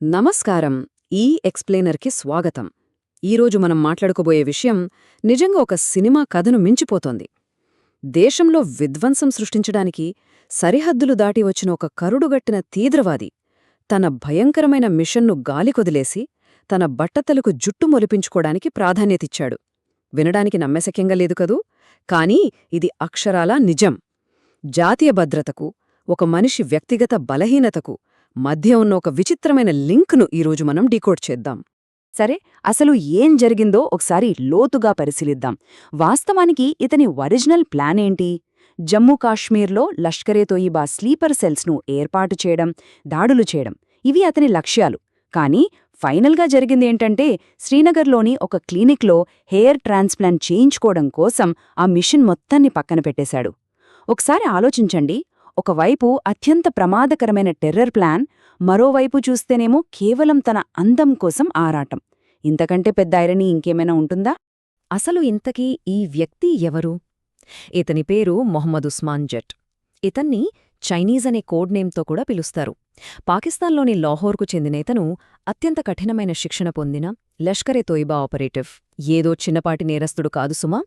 నమస్కారం. ఈ ఎక్స్ప్లెయినర్కి స్వాగతం. ఈరోజు మనం మాట్లాడుకోబోయే విషయం నిజంగా ఒక సినిమా కథను మించిపోతోంది. దేశంలో విధ్వంసం సృష్టించడానికి సరిహద్దులు దాటి వచ్చిన ఒక కరుడుగట్టిన తీవ్రవాది తన భయంకరమైన మిషన్ను గాలికొదిలేసి తన బట్టతలకు జుట్టు మొలిపించుకోడానికి ప్రాధాన్యతిచ్చాడు. వినడానికి నమ్మశక్యంగా లేదు కదూ, కానీ ఇది అక్షరాలా నిజం. జాతీయ భద్రతకు, ఒక మనిషి వ్యక్తిగత బలహీనతకు మధ్య ఉన్న ఒక విచిత్రమైన లింక్ను ఈరోజు మనం డీకోడ్ చేద్దాం. సరే, అసలు ఏం జరిగిందో ఒకసారి లోతుగా పరిశీలిద్దాం. వాస్తవానికి ఇతని ఒరిజినల్ ప్లాన్ ఏంటి? జమ్మూ కాశ్మీర్లో లష్కరే-తోయిబా స్లీపర్ సెల్స్ను ఏర్పాటు చేయడం, దాడులు చేయడం, ఇవి అతని లక్ష్యాలు. కానీ ఫైనల్గా జరిగిందేంటంటే, శ్రీనగర్లోని ఒక క్లినిక్లో హెయిర్ ట్రాన్స్ప్లాంట్ చేయించుకోవడం కోసం ఆ మిషన్ మొత్తాన్ని పక్కన పెట్టేశాడు. ఒకసారి ఆలోచించండి, ఒకవైపు అత్యంత ప్రమాదకరమైన టెర్రర్ ప్లాన్, మరోవైపు చూస్తేనేమో కేవలం తన అందం కోసం ఆరాటం. ఇంతకంటే పెద్ద ఐరనీ ఇంకేమైనా ఉంటుందా? అసలు ఇంతకీ ఈ వ్యక్తి ఎవరు? ఇతని పేరు మొహమ్మద్ ఉస్మాన్ జట్. ఇతన్ని చైనీస్ అనే కోడ్ నేమ్తో కూడా పిలుస్తారు. పాకిస్తాన్లోని లాహోర్కు చెందిన ఇతను అత్యంత కఠినమైన శిక్షణ పొందిన లష్కరే-తోయిబా ఆపరేటివ్. ఏదో చిన్నపాటి నేరస్తుడు కాదు సుమా.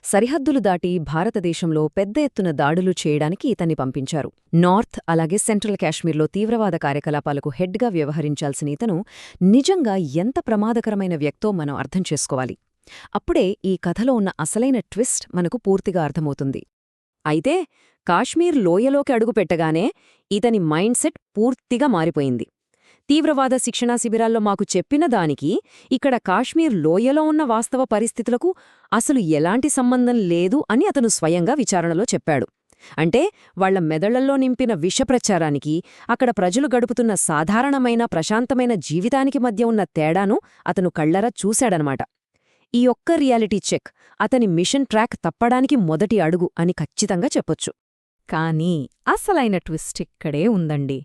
సరిహద్దులు దాటి భారతదేశంలో పెద్ద ఎత్తున దాడులు చేయడానికి ఇతన్ని పంపించారు. నార్త్ అలాగే సెంట్రల్ కాశ్మీర్లో తీవ్రవాద కార్యకలాపాలకు హెడ్గా వ్యవహరించాల్సిన ఇతను నిజంగా ఎంత ప్రమాదకరమైన వ్యక్తో మనం అర్థం చేసుకోవాలి. అప్పుడే ఈ కథలో ఉన్న అసలైన ట్విస్ట్ మనకు పూర్తిగా అర్థమవుతుంది. అయితే కాశ్మీర్ లోయలోకి అడుగుపెట్టగానే ఇతని మైండ్ సెట్ పూర్తిగా మారిపోయింది. తీవ్రవాద శిక్షణా శిబిరాల్లో మాకు చెప్పిన దానికి ఇక్కడ కాశ్మీర్ లోయలో ఉన్న వాస్తవ పరిస్థితులకు అసలు ఎలాంటి సంబంధం లేదు అని అతను స్వయంగా విచారణలో చెప్పాడు. అంటే వాళ్ల మెదళ్లలో నింపిన విషప్రచారానికి, అక్కడ ప్రజలు గడుపుతున్న సాధారణమైన ప్రశాంతమైన జీవితానికి మధ్య ఉన్న తేడాను అతను కళ్లరా చూశాడనమాట. ఈ ఒక్క రియాలిటీ చెక్ అతని మిషన్ ట్రాక్ తప్పడానికి మొదటి అడుగు అని ఖచ్చితంగా చెప్పొచ్చు. కానీ అసలైన ట్విస్ట్ ఇక్కడే ఉందండి.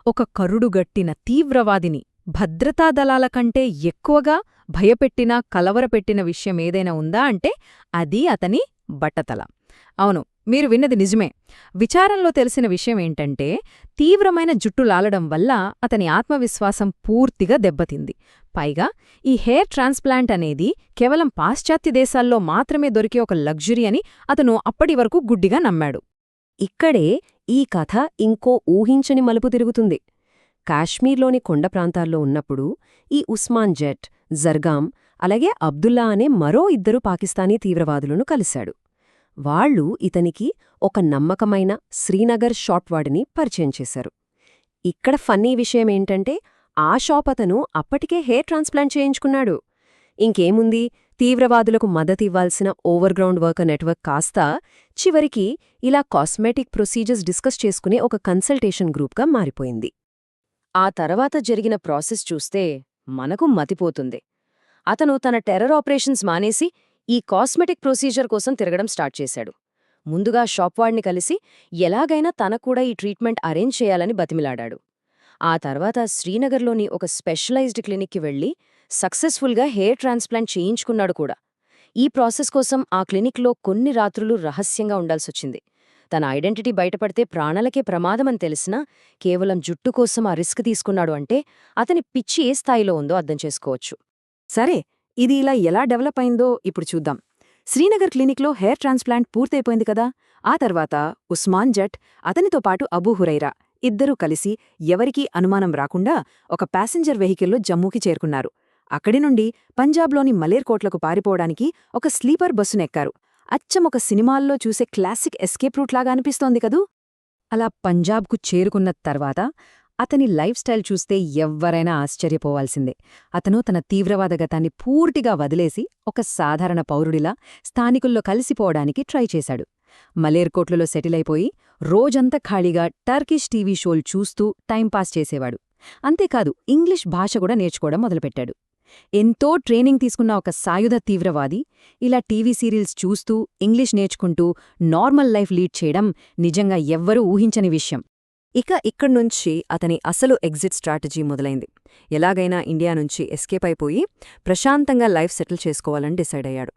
ఒక కరుడుగట్టిన తీవ్రవాదిని భద్రతా దళాల కంటే ఎక్కువగా భయపెట్టినా కలవరపెట్టిన విషయమేదైనా ఉందా అంటే అది అతని బట్టతల. అవును, మీరు విన్నది నిజమే. విచారంలో తెలిసిన విషయమేంటంటే, తీవ్రమైన జుట్టు లాలడం వల్ల అతని ఆత్మవిశ్వాసం పూర్తిగా దెబ్బతింది. పైగా ఈ హెయిర్ ట్రాన్స్ప్లాంట్ అనేది కేవలం పాశ్చాత్య దేశాల్లో మాత్రమే దొరికే ఒక లగ్జరీ అని అతను అప్పటివరకు గుడ్డిగా నమ్మాడు. ఇక్కడే ఈ కథ ఇంకో ఊహించని మలుపు తిరుగుతుంది. కాశ్మీర్లోని కొండ ప్రాంతాల్లో ఉన్నప్పుడు ఈ ఉస్మాన్ జట్, జర్గాం అలాగే అబ్దుల్లా అనే మరో ఇద్దరు పాకిస్తానీ తీవ్రవాదులను కలిశాడు. వాళ్లు ఇతనికి ఒక నమ్మకమైన శ్రీనగర్ షాట్వాడిని పరిచయం చేశారు. ఇక్కడ ఫన్నీ విషయమేంటంటే, ఆ షాప్ అతను అప్పటికే హెయిర్ ట్రాన్స్ప్లాంట్ చేయించుకున్నాడు. ఇంకేముంది, తీవ్రవాదులకు మద్దతివ్వాల్సిన ఓవర్గ్రౌండ్ వర్కర్ నెట్వర్క్ కాస్త చివరికి ఇలా కాస్మెటిక్ ప్రొసీజర్స్ డిస్కస్ చేసుకునే ఒక కన్సల్టేషన్ గ్రూప్గా మారిపోయింది. ఆ తర్వాత జరిగిన ప్రాసెస్ చూస్తే మనకు మతిపోతుంది. అతను తన టెర్రర్ ఆపరేషన్స్ మానేసి ఈ కాస్మెటిక్ ప్రొసీజర్ కోసం తిరగడం స్టార్ట్ చేశాడు. ముందుగా షాప్వాడిని కలిసి ఎలాగైనా తనకూడా ఈ ట్రీట్మెంట్ అరేంజ్ చేయాలని బతిమిలాడాడు. ఆ తర్వాత శ్రీనగర్లోని ఒక స్పెషలైజ్డ్ క్లినిక్కి వెళ్లి సక్సెస్ఫుల్గా హెయిర్ ట్రాన్స్ప్లాంట్ చేయించుకున్నాడు కూడా. ఈ ప్రాసెస్ కోసం ఆ క్లినిక్లో కొన్ని రాత్రులు రహస్యంగా ఉండాల్సొచ్చింది. తన ఐడెంటిటీ బయటపడితే ప్రాణాలకే ప్రమాదమని తెలిసినా కేవలం జుట్టు కోసం ఆ రిస్క్ తీసుకున్నాడు అంటే అతని పిచ్చి ఏ స్థాయిలో ఉందో అర్థం చేసుకోవచ్చు. సరే, ఇది ఇలా ఎలా డెవలప్ అయిందో ఇప్పుడు చూద్దాం. శ్రీనగర్ క్లినిక్లో హెయిర్ ట్రాన్స్ప్లాంట్ పూర్తయిపోయింది కదా. ఆ తర్వాత ఉస్మాన్ జట్, అతనితో పాటు అబూ హురైరా ఇద్దరూ కలిసి ఎవరికీ అనుమానం రాకుండా ఒక ప్యాసింజర్ వెహికల్లో జమ్మూకి చేరుకున్నారు. అక్కడి నుండి పంజాబ్లోని మలేర్కోట్లకు పారిపోవడానికి ఒక స్లీపర్ బస్సునెక్కారు. అచ్చం ఒక సినిమాల్లో చూసే క్లాసిక్ ఎస్కేప్ రూట్లాగా అనిపిస్తోంది కదూ. అలా పంజాబ్కు చేరుకున్న తర్వాత అతని లైఫ్ స్టైల్ చూస్తే ఎవ్వరైనా ఆశ్చర్యపోవాల్సిందే. అతను తన తీవ్రవాద గతాన్ని పూర్తిగా వదిలేసి ఒక సాధారణ పౌరుడిలా స్థానికుల్లో కలిసిపోవడానికి ట్రై చేశాడు. మలేర్కోట్లలో సెటిల్ అయిపోయి రోజంతా ఖాళీగా టర్కిష్ టీవీ షోలు చూస్తూ టైంపాస్ చేసేవాడు. అంతేకాదు, ఇంగ్లీష్ భాష కూడా నేర్చుకోవడం మొదలుపెట్టాడు. ఎంతో ట్రైనింగ్ తీసుకున్న ఒక సాయుధ తీవ్రవాది ఇలా టీవీ సీరియల్స్ చూస్తూ ఇంగ్లీష్ నేర్చుకుంటూ నార్మల్ లైఫ్ లీడ్ చేయడం నిజంగా ఎవ్వరూ ఊహించని విషయం. ఇక ఇక్కడ్నుంచి అతని అసలు ఎగ్జిట్ స్ట్రాటజీ మొదలైంది. ఎలాగైనా ఇండియా నుంచి ఎస్కేప్ అయిపోయి ప్రశాంతంగా లైఫ్ సెటిల్ చేసుకోవాలని డిసైడ్ అయ్యాడు.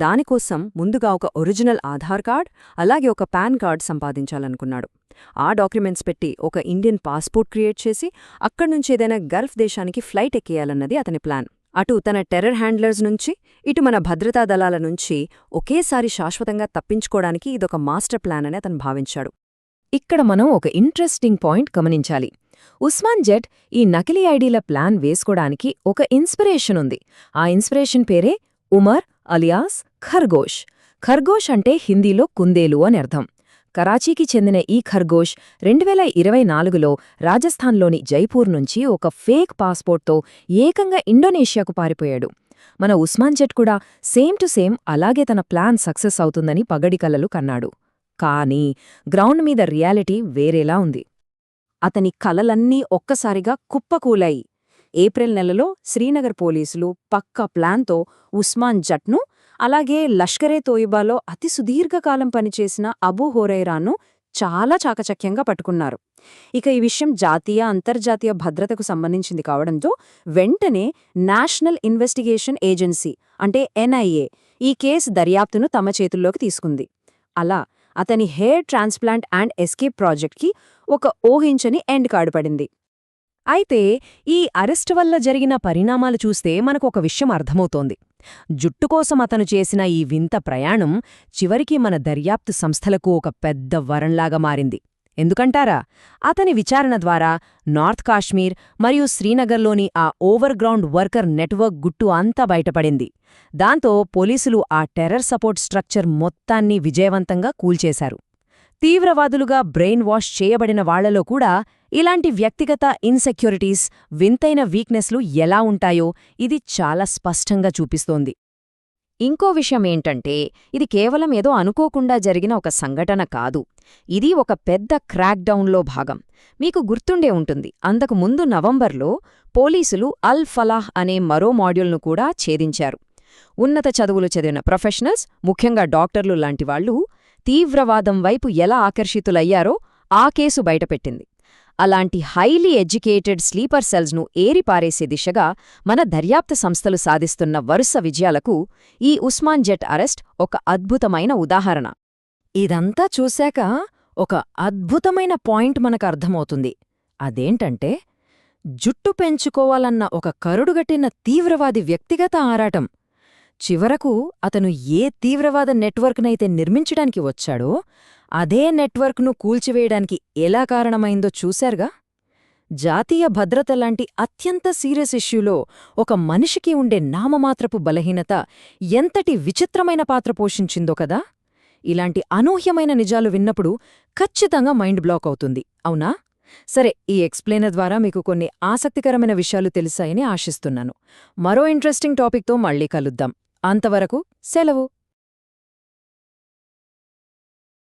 దానికోసం ముందుగా ఒక ఒరిజినల్ ఆధార్ కార్డ్ అలాగే ఒక పాన్ కార్డ్ సంపాదించాలనుకున్నాడు. ఆ డాక్యుమెంట్స్ పెట్టి ఒక ఇండియన్ పాస్పోర్ట్ క్రియేట్ చేసి అక్కడ్నుంచి ఏదైనా గల్ఫ్ దేశానికి ఫ్లైట్ ఎక్కేయాలన్నది అతని ప్లాన్. అటు తన టెర్రర్ హ్యాండ్లర్స్ నుంచి ఇటు మన భద్రతా దళాల నుంచి ఒకేసారి శాశ్వతంగా తప్పించుకోవడానికి ఇదొక మాస్టర్ ప్లాన్ అని అతను భావించాడు. ఇక్కడ మనం ఒక ఇంట్రెస్టింగ్ పాయింట్ గమనించాలి. ఉస్మాన్ జట్ ఈ నకిలీ ఐడీల ప్లాన్ వేసుకోడానికి ఒక ఇన్స్పిరేషన్ ఉంది. ఆ ఇన్స్పిరేషన్ పేరే ఉమర్ అలియాస్ ఖర్గోష్. ఖర్గోష్ అంటే హిందీలో కుందేలు అని అర్థం. కరాచీకి చెందిన ఈ ఖర్గోష్ 2024లో రాజస్థాన్లోని జైపూర్ నుంచి ఒక ఫేక్ పాస్పోర్ట్తో ఏకంగా ఇండోనేషియాకు పారిపోయాడు. మన ఉస్మాన్ జట్ కూడా సేమ్ టు సేమ్ అలాగే తన ప్లాన్ సక్సెస్ అవుతుందని పగడి కలలు కన్నాడు. కానీ గ్రౌండ్ మీద రియాలిటీ వేరేలా ఉంది. అతని కలలన్నీ ఒక్కసారిగా కుప్పకూలాయి. ఏప్రిల్ నెలలో శ్రీనగర్ పోలీసులు పక్కా ప్లాన్తో ఉస్మాన్ జట్ను అలాగే లష్కరే తోయిబాలో అతి సుదీర్ఘకాలం పనిచేసిన అబూ హురైరాను చాలా చాకచక్యంగా పట్టుకున్నారు. ఇక ఈ విషయం జాతీయ అంతర్జాతీయ భద్రతకు సంబంధించింది కావడంతో వెంటనే నేషనల్ ఇన్వెస్టిగేషన్ ఏజెన్సీ అంటే ఎన్ఐఏ ఈ కేసు దర్యాప్తును తమ చేతుల్లోకి తీసుకుంది. అలా అతని హెయిర్ ట్రాన్స్ప్లాంట్ అండ్ ఎస్కేప్ ప్రాజెక్ట్కి ఒక ఊహించని ఎండ్ కార్డు పడింది. అయితే ఈ అరెస్టు వల్ల జరిగిన పరిణామాలు చూస్తే మనకు ఒక విషయం అర్థమవుతోంది. జుట్టు కోసం అతను చేసిన ఈ వింత ప్రయాణం చివరికి మన దర్యాప్తు సంస్థలకు ఒక పెద్ద వరంలాగా మారింది. ఎందుకంటారా? అతని విచారణ ద్వారా నార్త్ కాశ్మీర్ మరియు శ్రీనగర్లోని ఆ ఓవర్గ్రౌండ్ వర్కర్ నెట్వర్క్ గుట్టు అంతా బయటపడింది. దాంతో పోలీసులు ఆ టెర్రర్ సపోర్ట్ స్ట్రక్చర్ మొత్తాన్ని విజయవంతంగా కూల్చేశారు. తీవ్రవాదులుగా బ్రెయిన్ వాష్ చేయబడిన వాళ్లలో కూడా ఇలాంటి వ్యక్తిగత ఇన్సెక్యూరిటీస్, వింతైన వీక్నెస్లు ఎలా ఉంటాయో ఇది చాలా స్పష్టంగా చూపిస్తోంది. ఇంకో విషయమేంటంటే ఇది కేవలం ఏదో అనుకోకుండా జరిగిన ఒక సంఘటన కాదు. ఇది ఒక పెద్ద క్రాక్డౌన్లో భాగం. మీకు గుర్తుండే ఉంటుంది, అంతకు ముందు నవంబర్లో పోలీసులు అల్ ఫలాహ్ అనే మరో మాడ్యూల్ను కూడా ఛేదించారు. ఉన్నత చదువులు చదివిన ప్రొఫెషనల్స్, ముఖ్యంగా డాక్టర్లు లాంటివాళ్లు తీవ్రవాదం వైపు ఎలా ఆకర్షితులయ్యారో ఆ కేసు బయటపెట్టింది. అలాంటి హైలీ ఎడ్యుకేటెడ్ స్లీపర్ సెల్స్ను ఏరిపారేసే దిశగా మన దర్యాప్తు సంస్థలు సాధిస్తున్న వరుస విజయాలకు ఈ ఉస్మాన్ జట్ అరెస్ట్ ఒక అద్భుతమైన ఉదాహరణ. ఇదంతా చూశాక ఒక అద్భుతమైన పాయింట్ మనకు అర్థమవుతుంది. అదేంటంటే జుట్టు పెంచుకోవాలన్న ఒక కరుడుగట్టిన తీవ్రవాది వ్యక్తిగత ఆరాటం చివరకు అతను ఏ తీవ్రవాద నెట్వర్క్నైతే నిర్మించడానికి వచ్చాడో అదే నెట్వర్క్ను కూల్చివేయడానికి ఎలా కారణమైందో చూశారుగా. జాతీయ భద్రత లాంటి అత్యంత సీరియస్ ఇష్యూలో ఒక మనిషికి ఉండే నామమాత్రపు బలహీనత ఎంతటి విచిత్రమైన పాత్ర పోషించిందో కదా. ఇలాంటి అనూహ్యమైన నిజాలు విన్నప్పుడు ఖచ్చితంగా మైండ్ బ్లాక్ అవుతుంది, అవునా? సరే, ఈ ఎక్స్ప్లెయినర్ ద్వారా మీకు కొన్ని ఆసక్తికరమైన విషయాలు తెలిసాయని ఆశిస్తున్నాను. మరో ఇంట్రెస్టింగ్ టాపిక్తో మళ్ళీ కలుద్దాం. అంతవరకు సెలవు.